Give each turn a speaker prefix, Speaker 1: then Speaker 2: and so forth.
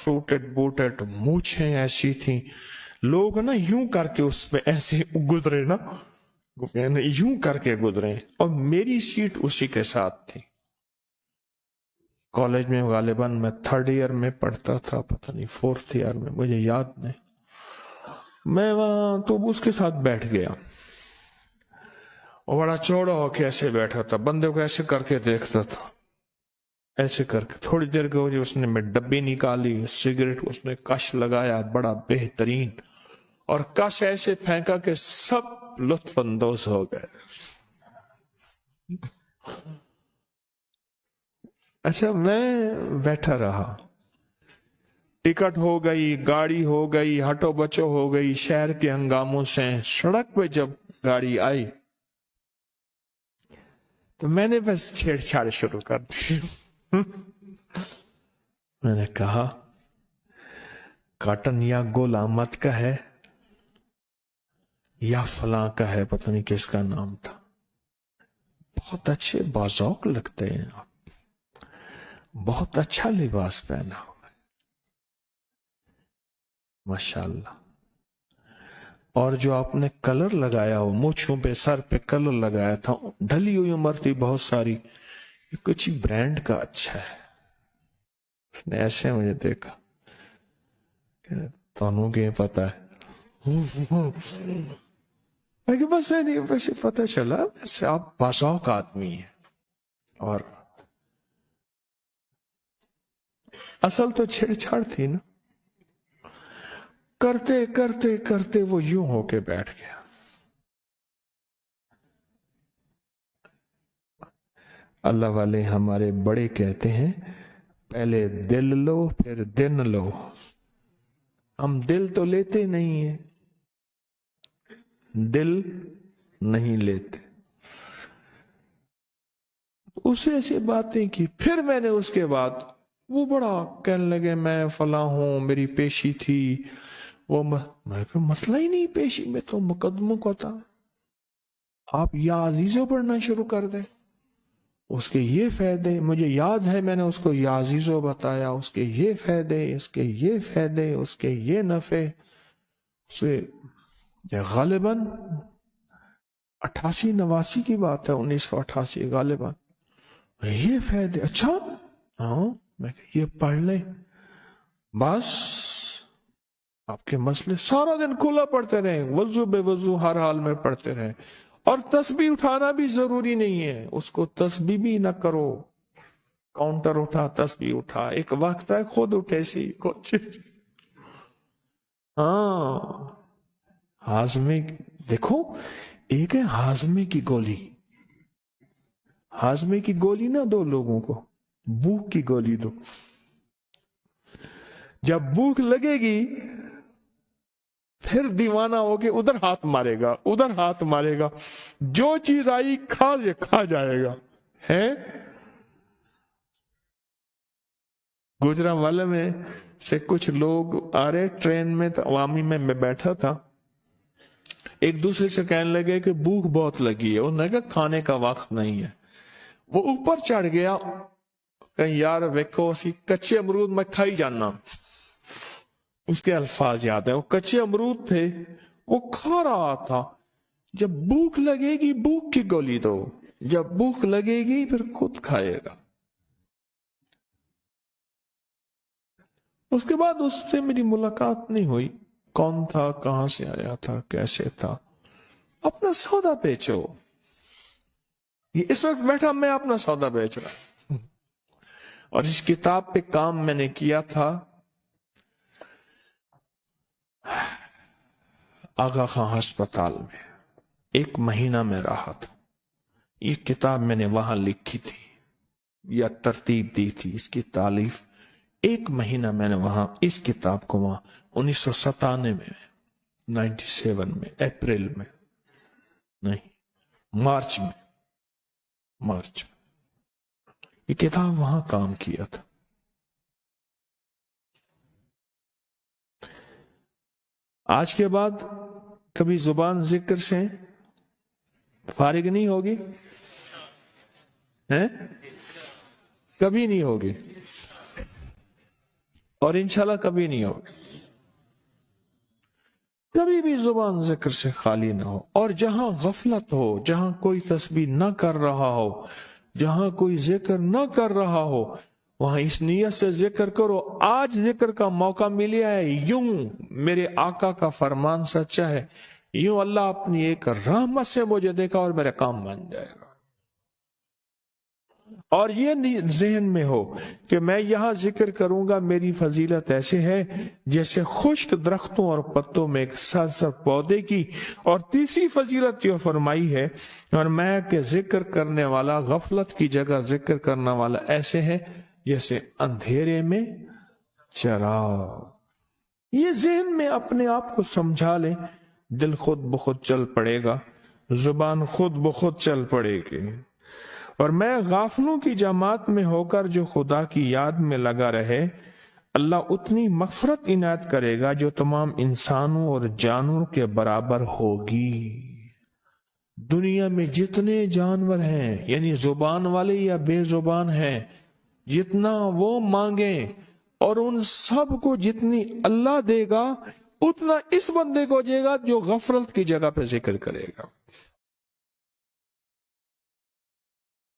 Speaker 1: Suited booted, मूछें ऐसी थी, लोग ना यूं करके उस पे ऐसे गुजरे ना, यूं करके गुजरे, और मेरी सीट उसी के साथ थी। कॉलेज में गालिबन मैं 3rd ईयर में पढ़ता था, पता नहीं 4th ईयर में, मुझे याद नहीं। मैं वहां तो उसके साथ बैठ गया, और बड़ा चौड़ा होके ऐसे बैठा था, बंदे को ऐसे करके देखता था, ऐसे करके। थोड़ी देर के वजह उसने मैं डब्बी निकाली, सिगरेट उसने कश लगाया बड़ा बेहतरीन, और कश ऐसे फेंका कि सब लुत्फ अंदोज हो गए। अच्छा, मैं बैठा रहा, टिकट हो गई, गाड़ी हो गई, हटो बचो हो गई, शहर के हंगामों से। सड़क पे जब गाड़ी आई तो मैंने बस छेड़छाड़ शुरू कर दी। मैंने कहा, कॉटन या गुल अहमद का है या फलां का है, पता नहीं किसका नाम था, बहुत अच्छे बाज़ौक लगते हैं आप, बहुत अच्छा लिबास पहना हुआ है, माशाल्लाह। और जो आपने कलर लगाया हो, मूंछों पे सर पे कलर लगाया था, ढली हुई उम्र थी बहुत सारी, ये कुछ ब्रांड का अच्छा है। उसने ऐसे मुझे देखा, तानू के पता है? मैं बस मैंने वैसे पता चला, वैसे आप बाज़ौक आदमी है। और असल तो छेड़छाड़ थी ना। करते करते करते वो यूं होके बैठ गया। अल्लाह वाले हमारे बड़े कहते हैं, पहले दिल लो फिर दिन लो। हम दिल तो लेते नहीं है, दिल नहीं लेते। उसे ऐसी बातें की। फिर मैंने उसके बाद, वो बड़ा कहने लगे मैं फला हूं, मेरी पेशी थी वो मैं कोई मसला ही नहीं, पेशी में तो मुकदमों का था। आप या अजीजों पढ़ना शुरू कर दे, उसके ये फायदे, मुझे याद है मैंने उसको या अजीजों बताया, उसके ये फायदे, इसके ये फायदे, उसके ये नफे। उसे गालिबन 88-89 की बात है, 1988 गालिबन। ये फायदे, अच्छा हाँ, मैं ये पढ़ ले, बस आपके मसले सारा दिन खुला पढ़ते रहे, वजू बेवजू हर हाल में पढ़ते रहे। और तस्बीह उठाना भी जरूरी नहीं है, उसको तस्बीह भी ना करो, काउंटर उठा तस्बीह उठा, एक वक्त है खुद उठे सी कुछ। हाँ, हाजमे, देखो एक है हाजमे की गोली, हाजमे की गोली ना दो लोगों को, भूख की गोली दो। जब भूख लगेगी फिर दीवाना होके उधर हाथ मारेगा, उधर हाथ मारेगा, जो चीज आई खा जाएगा। है गुजरांवाले में से कुछ लोग आ रहे ट्रेन में, तो अवामी में मैं बैठा था, एक दूसरे से कहने लगे कि भूख बहुत लगी है। उन्होंने कहा खाने का वक्त नहीं है। वो ऊपर चढ़ गया, कहीं यार वेखो असी कच्चे अमरूद मैं खाई जाना, उसके अल्फाज याद है, वो कच्चे अमरूद थे, वो खा रहा था। जब भूख लगेगी भूख की गोली दो, जब भूख लगेगी फिर खुद खाएगा। उसके बाद उससे मेरी मुलाकात नहीं हुई, कौन था, कहां से आया था, कैसे था। अपना सौदा बेचो। इस वक्त बैठा मैं अपना सौदा बेच रहा। और इस किताब पे काम मैंने किया था आगा खां अस्पताल में, 1 महीना में रहा था। ये किताब मैंने वहां लिखी थी या तरतीब दी थी, इसकी तालीफ 1 महीना मैंने वहां इस किताब को, वहां 1997 में, 97 में, अप्रैल में नहीं, मार्च में, ये किताब वहां काम किया था। आज के बाद कभी जुबान जिक्र से फारिग नहीं होगी, हैं? कभी नहीं होगी। اور انشاءاللہ کبھی نہیں ہوگی. کبھی بھی زبان ذکر سے خالی نہ ہو. اور جہاں غفلت ہو، جہاں کوئی تسبیح نہ کر رہا ہو، جہاں کوئی ذکر نہ کر رہا ہو، وہاں اس نیت سے ذکر کرو آج ذکر کا موقع ملیا ہے، یوں میرے آقا کا فرمان سچا ہے، یوں اللہ اپنی ایک رحمت سے مجھے دیکھا اور میرا کام بن جائے گا. اور یہ ذہن میں ہو کہ میں یہاں ذکر کروں گا، میری فضیلت ایسے ہے جیسے خشک درختوں اور پتوں میں ایک سرسبز پودے کی. اور تیسری فضیلت جو فرمائی ہے، اور میں کہ ذکر کرنے والا غفلت کی جگہ ذکر کرنے والا ایسے ہے جیسے اندھیرے میں چراغ. یہ ذہن میں اپنے آپ کو سمجھا لیں، دل خود بخود چل پڑے گا، زبان خود بخود چل پڑے گی. اور میں غافلوں کی جماعت میں ہو کر جو خدا کی یاد میں لگا رہے، اللہ اتنی مغفرت عنایت کرے گا جو تمام انسانوں اور جانوروں کے برابر ہوگی. دنیا میں جتنے جانور ہیں، یعنی زبان والے یا بے زبان ہیں، جتنا وہ مانگیں اور ان سب کو جتنی اللہ دے گا اتنا اس بندے کو دے گا جو غفلت کی جگہ پہ ذکر کرے گا.